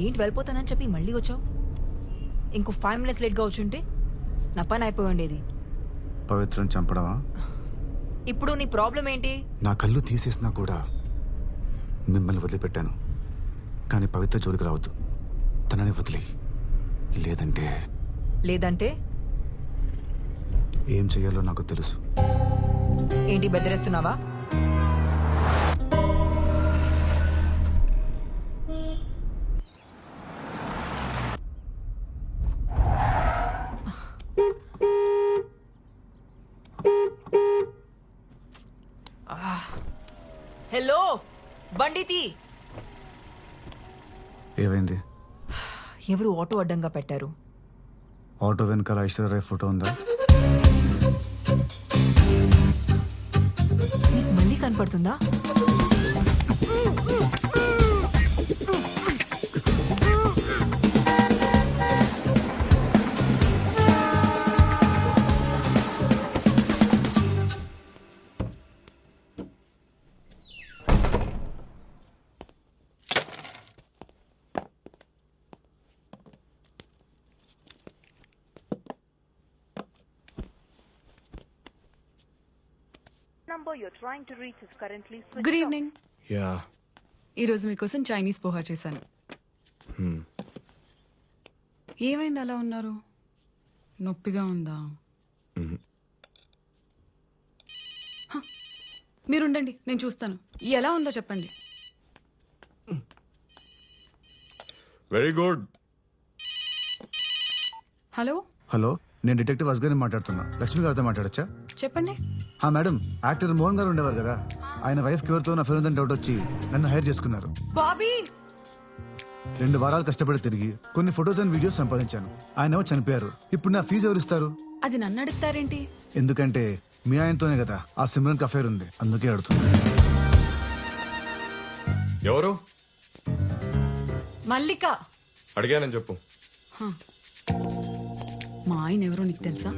ఏంటి వెళ్ళిపోతానని చెప్పి మళ్ళీ వచ్చావు? ఇంకో 5 minutes లేట్గా వచ్చుంటే నా పని అయిపోయి ఉండేది. పవిత్రం చంపడమా? ఇప్పుడు నీ ప్రాబ్లం ఏంటి? నా కళ్ళు తీసేసినా కూడా మిమ్మల్ని వదిలిపెట్టాను. కానీ పవిత్ర జోలికి రావద్దు. తనని వదిలి. లేదంటే ఏం చెయ్యాలో నాకు తెలుసు. ఏంటి బెదిరేస్తున్నావా? హలో బండితి, ఏమైంది? ఎవరు ఆటో అడ్డంగా పెట్టారు? ఆటో వెనకాల ఐశ్వర్యరాయ్ ఫోటో ఉందా? నీకు మళ్ళీ కనపడుతుందా? Good evening. యా, ఈరోజు మీకోసం చైనీస్ పోహా చేశాను. ఏమైంది అలా ఉన్నారు? నొప్పిగా ఉందా? హ, మీరుండండి, నేను చూస్తాను. ఎలా ఉందో చెప్పండి. Very good. హలో హలో, నేను డిటెక్టివ్ అస్గర్ని మాట్లాడుతున్నా. లక్ష్మి గారితో మాట్లాడచ్చా? చెప్పండి. మేడం, యాక్టర్ మోహన్ గారు ఉండేవారు కదా, ఆయన వైఫ్ ఎవరితో నా ఫిల్మ్ డౌట్ వచ్చి నన్ను హైర్ చేసుకున్నారు. బాబీ, 2 వారాలు కష్టపడి తిరిగి కొన్ని ఫొటోస్ అండ్ వీడియోస్ సంపాదించాను. ఆయన చనిపోయారు. ఇప్పుడు నా ఫీజు ఎవరు ఇస్తారు? అది నన్ను అడుగుతారేంటి? ఎందుకంటే మీ ఆయనతోనే కదా ఆ సిమ్రన్ అఫైర్ ఉంది, అందుకే అడుగుతున్నా. ఎవరు? మల్లిక. అడిగానని చెప్పు. మా ఆయన ఎవరో నీకు తెలుసా?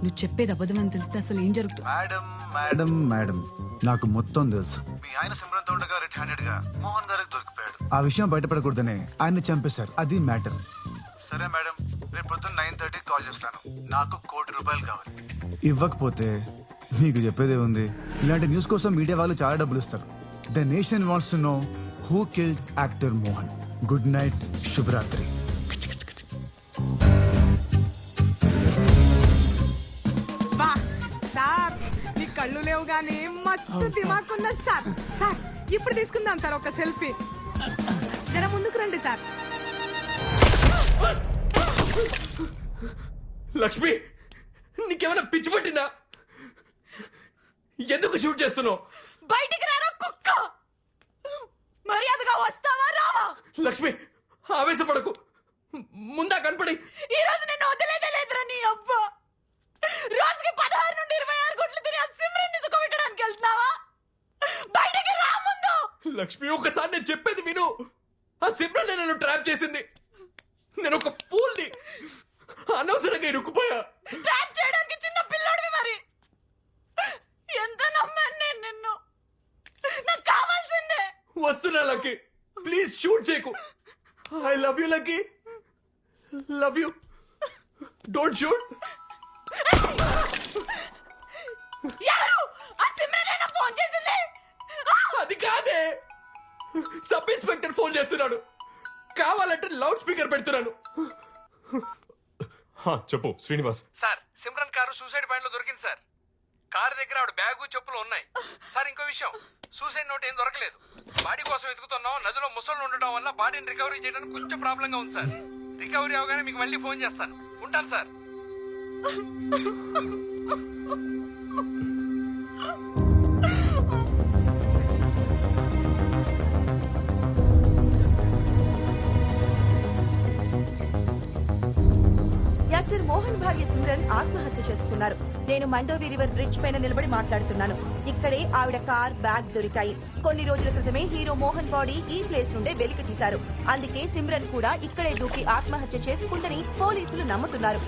నువ్వు చెప్పేది అబద్ధం అని తెలిస్తే అసలు ఏం జరుగుతుంది? మేడం నాకు మొత్తం తెలుసు. మీ ఆయన సిమ్రన్ తో ఉండగా రెడ్ హ్యాండెడ్ గా మోహన్ గారికి దొరికిపోయాడు. ఆ విషయం బయటపడకూడదనే ఆయన్ని చంపేశారు. అది మ్యాటర్. సరే మేడం, రేపు పొద్దున్న 9:30 కాల్ చేస్తాను. నాకు ₹1 కోటి కావాలి. ఇవ్వకపోతే మీకు చెప్పేదే ఉంది. ఇలాంటి న్యూస్ కోసం మీడియా వాళ్ళు చాలా డబ్బులు ఇస్తారు. The nation wants to know who killed actor Mohan. Good night, శుభరాత్రి. కళ్ళు లేవు గానీ మస్తు దిమాకున్న సార్. సార్ ఇప్పుడు తీసుకుందాం సార్ ఒక సెల్ఫీ. జర ముందుకు రండి సార్. లక్ష్మి, నీకేమైనా పిచ్చి పట్టిందా? ఎందుకు షూట్ చేస్తున్నావు? బయటికి రారా కుక్క. మర్యాదగా వస్తావా రావా? లక్ష్మి, ఆవేశపడకు. ముందా కనపడి. ఈ రోజు నేను వదిలేదే లేదురా నీ అబ్బా. రోజుకి 16 నుండి 26 గుడ్లు తిని ఆ సిమ్రన్ని సుఖపెట్టడానికి వెళ్తున్నావా? బయటికి రా ముందు. లక్ష్మి, ఒకసారి నేను చెప్పేది విను. ఆ సిమ్రన్ నన్ను ట్రాప్ చేసింది. నేను ఒక ఫూల్ని. అనవసరంగా ఇరుక్కుపోయా. ట్రాప్ చేయడానికి చిన్న పిల్లోడివి మరి. ఎంత నమ్మాను నేను నిన్ను. నాకు కావాల్సిందే. వస్తున్నా లక్కీ, ప్లీజ్ షూట్ చేయకు. I love you lucky, love you. Don't shoot. ఎవరు? ఆ సిమ్రన్ ఫోన్ చేసింది. అది కాదే, సబ్ ఇన్స్పెక్టర్ ఫోన్ చేస్తున్నాడు. కావాలంటే లౌడ్ స్పీకర్ పెడుతున్నాను. చెప్పు Srinivas. Sir, Simran car suicide point లో దొరికింది సార్. కారు దగ్గర ఆవిడ బ్యాగు చెప్పులు ఉన్నాయి సార్. ఇంకో విషయం, సూసైడ్ నోట్ ఏం దొరకలేదు. బాడీ కోసం వెతుకుతున్నాం. నదిలో ముసళ్ళు ఉండటం వల్ల బాడీని రికవరీ చేయడానికి కొంచెం ప్రాబ్లం గా ఉంది సార్. రికవరీ అవగానే మీకు మళ్ళీ ఫోన్ చేస్తాను. ఉంటాను సార్. యాక్టర్ మోహన్ భార్య సిమ్రన్ ఆత్మహత్య చేసుకున్నారు. నేను మండోవి రివర్ బ్రిడ్జ్ పైన నిలబడి మాట్లాడుతున్నాను. ఇక్కడే ఆవిడ కార్, బ్యాగ్ దొరికాయి. కొన్ని రోజుల క్రితమే హీరో మోహన్ బాడీ ఈ ప్లేస్ నుండే వెలికి తీశారు. అందుకే సిమ్రన్ కూడా ఇక్కడే దూకి ఆత్మహత్య చేసుకుందని పోలీసులు నమ్ముతున్నారు.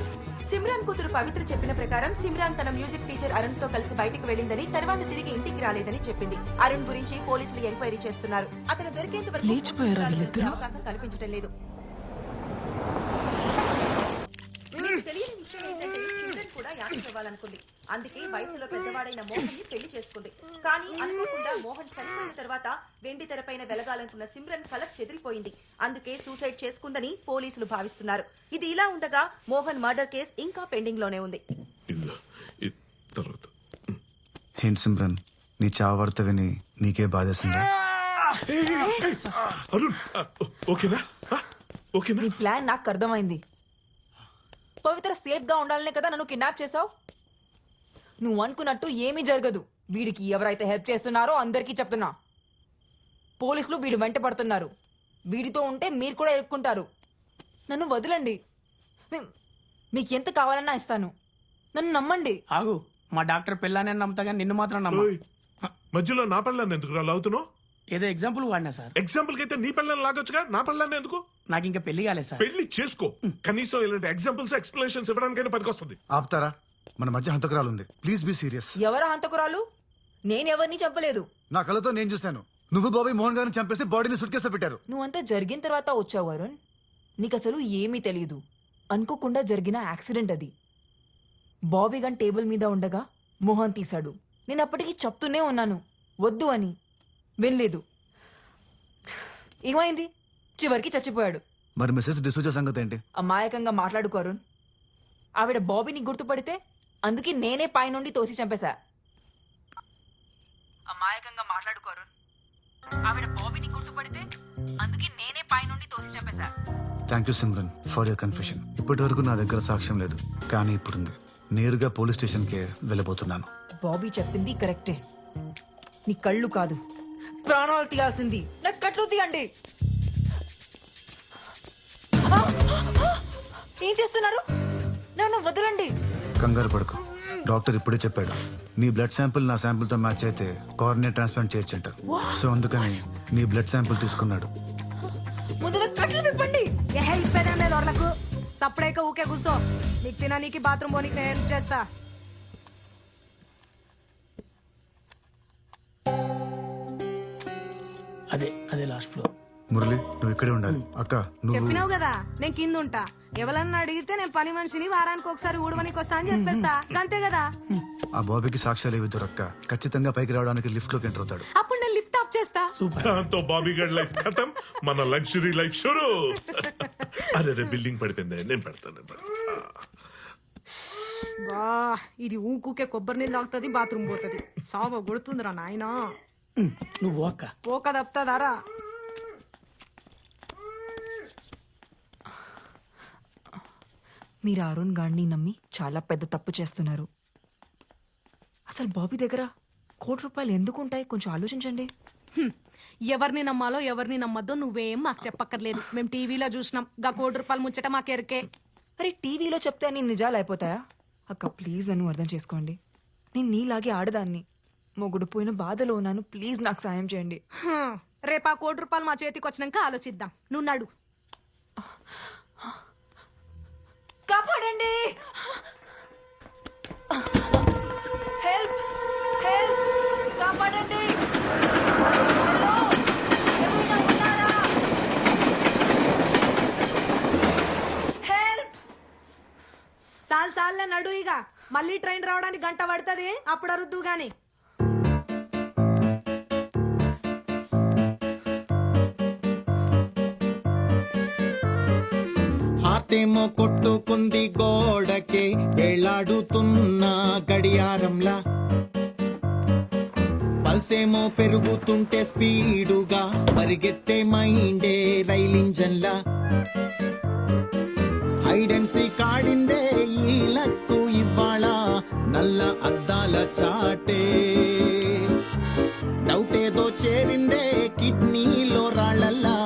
సిమ్రాన్ కూతురు పవిత్ర చెప్పిన ప్రకారం సిమ్రాన్ తన మ్యూజిక్ టీచర్ అరుణ్ తో కలిసి బయటకు వెళ్ళిందని తర్వాత తిరిగి ఇంటికి రాలేదని చెప్పింది. అరుణ్ గురించి పోలీసులు ఎంక్వైరీ చేస్తున్నారు. అతను దొరికేంత వరకు లేచిపోయారా వీళ్ళిద్దరూ? అవకాశం కల్పించడం లేదు. మీకు తెలియని విషయం ఏంటంటే సిమ్రన్ కూడా యాక్టర్ అవ్వాలనుకుంది. అందుకే వయసులో పెద్దవాడైన మోహన్ ని పెళ్లి చేసుకుంది. కానీ అనుకోకుండా మోహన్ చనిపోయిన తర్వాత వెండి తెరపైన వెలగాలనుకున్న సిమ్రన్ కల చెదిరిపోయింది. అందుకే సూసైడ్ చేసుకుందని పోలీసులు భావిస్తున్నారు. ఇది ఇలా ఉండగా మోహన్ మర్డర్ కేసు ఇంకా పెండింగ్ లోనే ఉంది. ఏంటి సిమ్రన్, నీ చావు వార్త విని నీకే బాధేసిందా? నీ ప్లాన్ నాకు అర్థమైంది. పవిత్ర సేఫ్ గా ఉండాలనే కదా నన్ను కిడ్నాప్ చేసావు. నువ్వు అనుకున్నట్టు ఏమీ జరగదు. వీడికి ఎవరైతే హెల్ప్ చేస్తున్నారో అందరికీ చెప్తున్నా. పోలీసులు వీడు వెంట పడుతున్నారు. వీడితో ఉంటే మీరు కూడా ఎదుర్కొంటారు. నన్ను వదలండి. మీకు ఎంత కావాలన్నా ఇస్తాను. నన్ను నమ్మండి. ఆగు, మా డాక్టర్ పిల్లానే నమ్ముతా కానీ నిన్ను మాత్రం నమ్మ. మధ్యలో నా పిల్లని ఎందుకు లాగుతున్నావు? ఏదో ఎగ్జాంపుల్ వాడినా సార్. ఎగ్జాంపుల్ కి అయితే నీ పిల్లని లాగొచ్చుగా, నా పిల్లని ఎందుకు? నాకు ఇంకా పెళ్లి కాలేదు సార్. పెళ్లి చేసుకో, కనీసం ఇలాంటి ఎగ్జాంపుల్స్ ఎక్స్ప్లెనేషన్స్ ఇవ్వడానికైనా పనికొస్తుంది. ఆపుతారా? మన మధ్య హంతకురాలు ఉంది. Please be serious. ఎవరా హంతకురాలు? నేనెవరిని చంపలేదు. నా కళ్ళతో నేను చూశాను. నువ్వు బాబీ మోహన్ గారిని చంపేసి బాడీని సుట్ కేసులో పెట్టారు. నువ్వంతా జరిగిన తర్వాత వచ్చావు అరుణ్. నీకు అసలు ఏమీ తెలియదు. అనుకోకుండా జరిగిన యాక్సిడెంట్ అది. బాబీ గన్ టేబుల్ మీద ఉండగా మోహన్ తీశాడు. నేను అప్పటికి చెప్తూనే ఉన్నాను వద్దు అని. వినలేదు. ఏమైంది? చివరికి చచ్చిపోయాడు. మరి మిస్సెస్ డిసూజా సంగతి ఏంటి? అమాయకంగా మాట్లాడుకో అరుణ్. ఆవిడ బాబీని గుర్తుపడితే అందుకే నేనే పైనుండి తోసి చంపేశా. అమాయకంగా మాట్లాడుకో అరుణ్. ఆవిడ బాబీని గుర్తుపడితే అందుకే నేనే పైనుండి తోసి చంపేశా. Thank you Simran for your confession. ఇప్పటి వరకు నా దగ్గర సాక్ష్యం లేదు, కానీ ఇప్పుడుంది. నేరుగా పోలీస్ స్టేషన్కే వెళ్ళబోతున్నాను. బాబీ చెప్పింది కరెక్టే. నీ కళ్ళు కాదు, ప్రాణాలు తీయాల్సింది. నాకు కట్లు తీయండి. ఏం చేస్తున్నారు? నన్ను వదలండి. కంగారు పడుకో. డాక్టర్ ఇప్పుడే చెప్పాడు, నీ బ్లడ్ శాంపుల్ నా శాంపుల్ తో మ్యాచ్ అయితే కార్నియా ట్రాన్స్ప్లాంట్ చేయొచ్చంట. సో అందుకని నీ బ్లడ్ శాంపుల్ తీసుకున్నాడు. ముందు కట్లు విప్పండి. ఇప్పేదేం లేదు వాళ్ళకు. సప్పుడైక ఊకే కూర్చో. నీకు తిననీకి బాత్రూమ్ పోనీకి నేను హెల్ప్ చేస్తా. అదే లాస్ట్ ఫ్లోర్. మురళి, నువ్వు ఇక్కడే ఉండాలి. అక్క నువ్వు చెప్పినావు కదా నేను కింద ఉంటా. ఎవరన్నా అడిగితే నేను పని మనిషిని వారానికి ఒకసారి ఊడమనికి వస్తా అని చెప్పేస్తా. అంతే కదా. ఆ బాబీకి సాక్ష్యాలు ఏవి దొరక్క ఖచ్చితంగా పైకి రావడానికి లిఫ్ట్ లోకి ఎంటర్ అవుతాడు. అప్పుడు నేను లిఫ్ట్ ఆఫ్ చేస్తా. దాంతో బాబీ గడ్ లైఫ్ ఖతం, మన లగ్జరీ లైఫ్ షురూ. అరే బిల్డింగ్ పడిపోయింది, నేను పెడతాను. బా ఇది ఊకుకే కొబ్బరి నీళ్ళు తాగుతుంది, బాత్రూమ్ పోతుంది. సావ కొడుతుందిరా నాయనా. నువ్వు అక్క పోక తప్పుతాదారా. మీరు అరుణ్ గాడిని నమ్మి చాలా పెద్ద తప్పు చేస్తున్నారు. అసలు బాబీ దగ్గర ₹1,00,00,000 ఎందుకు ఉంటాయి? కొంచెం ఆలోచించండి. ఎవరిని నమ్మాలో ఎవరిని నమ్మద్దో నువ్వేం మాకు చెప్పక్కర్లేదు. మేము టీవీలో చూసినాం. గా ₹1,00,00,000 ముచ్చట మాకెరికే. అరే టీవీలో చెప్తే అన్ని నిజాలు అయిపోతాయా? అక్క ప్లీజ్ నన్ను అర్థం చేసుకోండి. నేను నీలాగే ఆడదాన్ని. మొగుడు పోయిన బాధలో ఉన్నాను. ప్లీజ్ నాకు సాయం చేయండి. రేపు ఆ ₹1,00,00,000 మా చేతికి వచ్చినాక ఆలోచిద్దాం. నువ్వు నడు. కాపాడండి. హెల్ప్ హెల్ప్, కాపాడండి. హలో, ఎవరైనా ఉన్నారా? హెల్ప్. సాల్లే నడు. ఇక మళ్ళీ ట్రైన్ రావడానికి గంట పడుతుంది. అప్పుడు అరుద్దు గాని. హార్టేమో కొట్టుకుంది గోడకే, వేలాడుతున్న గడియారంలా. పల్సేమో పెరుగుతుంటే స్పీడుగా పరిగెత్తే మైండే రైలింజన్లా. హైడెన్సీ కాడిందే ఈ లక్కు ఇవ్వాళ నల్ల అద్దాల చాటే. డౌటేదో చేరిందే కిడ్నీలో రాళ్ళల్లా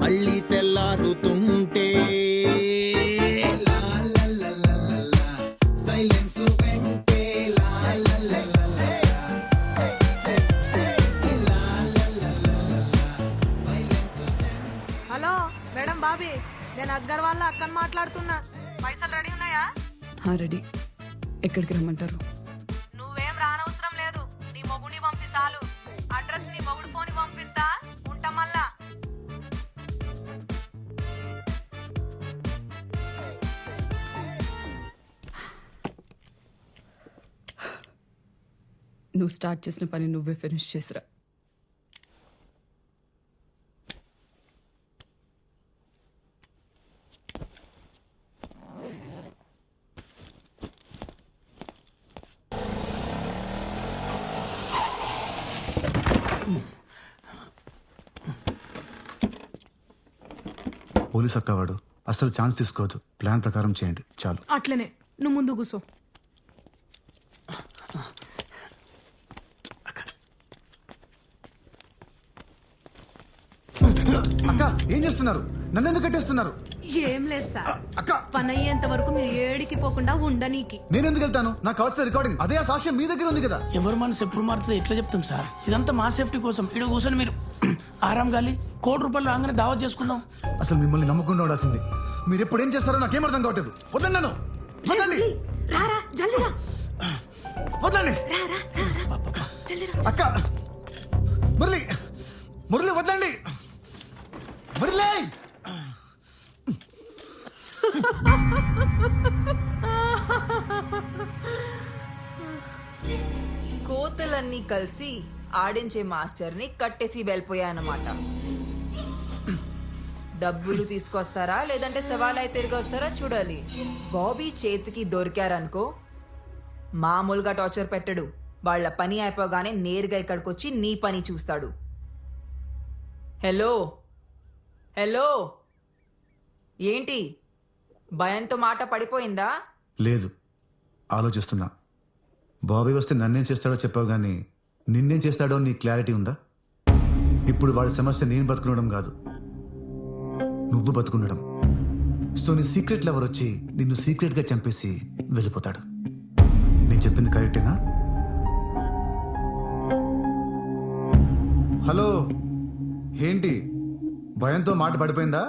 మళ్ళీ తెల్లారుతుంటే. సైలెన్స్ వెంటే హలో మేడం బాబీ, నేను అస్గర్ వాళ్ళ అక్కని మాట్లాడుతున్నా. పైసలు రెడీ ఉన్నాయా? రెడీ. ఎక్కడికి రమ్మంటారు? నువ్వేం రానవసరం లేదు. నీ మొగుడిని పంపిస్తాలు. అడ్రస్ నీ మొగుడు ఫోన్ పంపిస్తా. ఉంటాం మళ్ళా. నువ్వు స్టార్ట్ చేసిన పని నువ్వే ఫినిష్ చేసిరా. పోలీస్ అక్కవాడు అసలు ఛాన్స్ తీసుకోవద్దు. ప్లాన్ ప్రకారం చేయండి చాలు. అట్లనే నువ్వు ముందు కూసో. అక్క ఏం చేస్తున్నారు? నన్ను ఎందుకు కట్టేస్తున్నారు? ఏం లేదు సార్, అక్క పని అయ్యేంత వరకు మీరు ఏడికి పోకుండా ఉండనీకి. నేను ఎందుకు వెళ్తాను? నాకు కావాల్సిన రికార్డింగ్ అదే. ఆ సాక్ష్యం మీ దగ్గర ఉంది కదా. ఎవరు మనసు ఎప్పుడు మారుతుంది ఎట్లా చెప్తాం సార్? ఇదంతా మా సేఫ్టీ కోసం. ఇక్కడ కూర్చొని మీరు ఆరాం గాలి ₹1,00,00,000 రాగానే దావత్ చేసుకుందాం. అసలు మిమ్మల్ని నమ్మకుండా ఉండాల్సింది. మీరు ఎప్పుడు ఏం చేస్తారో నాకేం అర్థం కావట్లేదు. వద్దండి నన్ను, వద్దండి, రారా జల్దీ రా. వద్దండి. అక్క మురళి, మురళి వద్దండి, మురళి. కోతులన్నీ కలిసి ఆడించే మాస్టర్ని కట్టేసి వెళ్ళిపోయాయన్నమాట. డబ్బులు తీసుకొస్తారా లేదంటే సవాలై తిరిగి వస్తారా చూడాలి. బాబీ చేతికి దొరికారనుకో మామూలుగా టార్చర్ పెట్టడు. వాళ్ళ పని అయిపోగానే నేరుగా ఇక్కడికి వచ్చి నీ పని చూస్తాడు. హలో హలో, ఏంటి భయంతో మాట పడిపోయిందా? లేదు, ఆలోచిస్తున్నా. బాబీ వస్తే నన్నేం చేస్తాడో చెప్పావు కానీ నిన్నేం చేస్తాడో నీ క్లారిటీ ఉందా? ఇప్పుడు వాడి సమస్య నేను బతుకునడం కాదు, నువ్వు బతుకునడం. సో నీ సీక్రెట్ లవర్ వచ్చి నిన్ను సీక్రెట్ గా చంపేసి వెళ్ళిపోతాడు. నేను చెప్పింది కరెక్టేనా? హలో, ఏంటి భయంతో మాట పడిపోయిందా?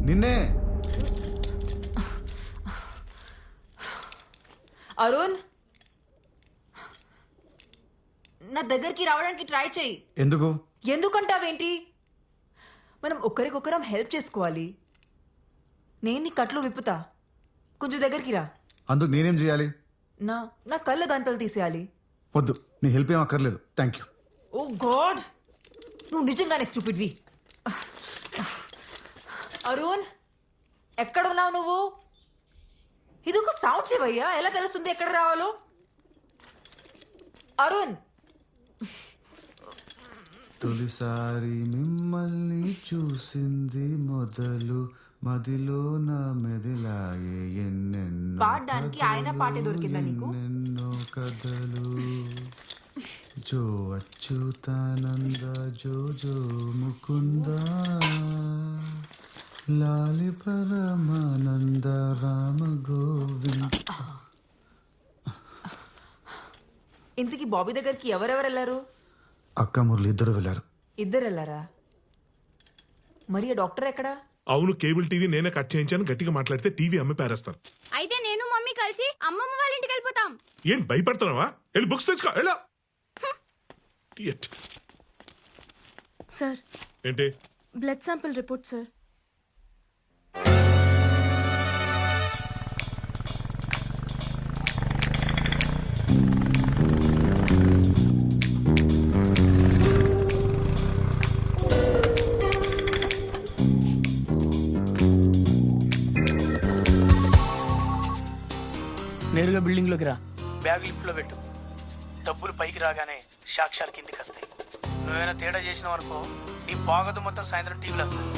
నిన్నే. అరుణ్, నా దగ్గరికి రావడానికి ట్రై చెయ్యి. ఎందుకు? ఎందుకంటావేంటి? మనం ఒకరికొకరం హెల్ప్ చేసుకోవాలి. నేను నీ కట్లు విప్పుతా, కొంచెం దగ్గరికి రా. అందుకు నేనేం చేయాలి? నా నా కళ్ళ గంతలు తీసేయాలి. వద్దు, నీ హెల్ప్ ఏం అక్కర్లేదు, థ్యాంక్ యూ. ఓ గాడ్, నువ్వు నిజంగానే స్టూపిడ్వి. అరుణ్, ఎక్కడున్నావు నువ్వు? ఇది ఒక సౌండ్ చెవయ్యా, ఎలా తెలుస్తుంది ఎక్కడ రావాలో? అరుణ్, తొలిసారి మిమ్మల్ని చూసింది మొదలు మదిలో నా మెదిలాగే ఎన్నెన్నో పాడడానికి ఆయన పాటే దొరికిందా నీకు? ఎన్నెన్నో కథలు. జో అచ్యుతానంద జో జో ముకుంద లాలి పరమానంద రామ గోవింద. ఇంతకీ బాబీ దగ్గరికి ఎవరెవరు వెళ్ళారు? అక్క మురళి ఇద్దరు వెళ్ళారు. ఇద్దరు వెళ్ళారా? మరి ఆ డాక్టర్ ఎక్కడా? అవును, కేబుల్ టీవీ నేనే కట్ చేయించాను. గట్టిగా మాట్లాడితే టీవీ అమ్మి పారేస్తాను. అయితే నేను మమ్మీ కలిసి అమ్మమ్మ వాళ్ళ ఇంటికి వెళ్ళిపోతాం. ఏం భయపడుతున్నావా? వెళ్ళి బుక్స్ తెచ్చుకో. ఎలా సార్, ఏంటి? Blood sample report sir. నేరుగా బిల్డింగ్ లోకి రా. బ్యాగ్ లిఫ్ట్ లో పెట్టు. డబ్బులు పైకి రాగానే సాక్ష్యాలు కిందికి వస్తాయి. నువ్వేమైనా తేడా చేసినావు అనుకో, నీ బాగోదు మొత్తం సాయంత్రం టీవీలో వస్తుంది.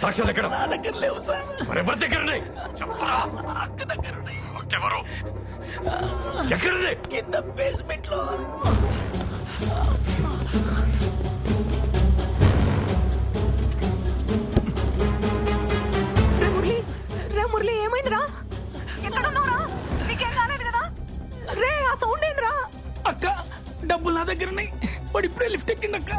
సాక్ష్యాలు ఎక్కడ నా దగ్గర లేవు సార్. మరెవరి దగ్గర ఉన్నాయి? చెప్పరా. అక్క దగ్గర ఉన్నాయి. ఎవరు ఎక్కడనే? కింద బేస్మెంట్ లో. రే మురళి ఏమైందిరా? ఎక్కడున్నావురా? నీకేం కాలేదు కదా? రే ఆ సౌండ్ ఏందిరా? అక్క డబ్బులు నా దగ్గర ఉన్నాయి. వాడు ఇప్పుడే లిఫ్ట్ ఎక్కిండి అక్క.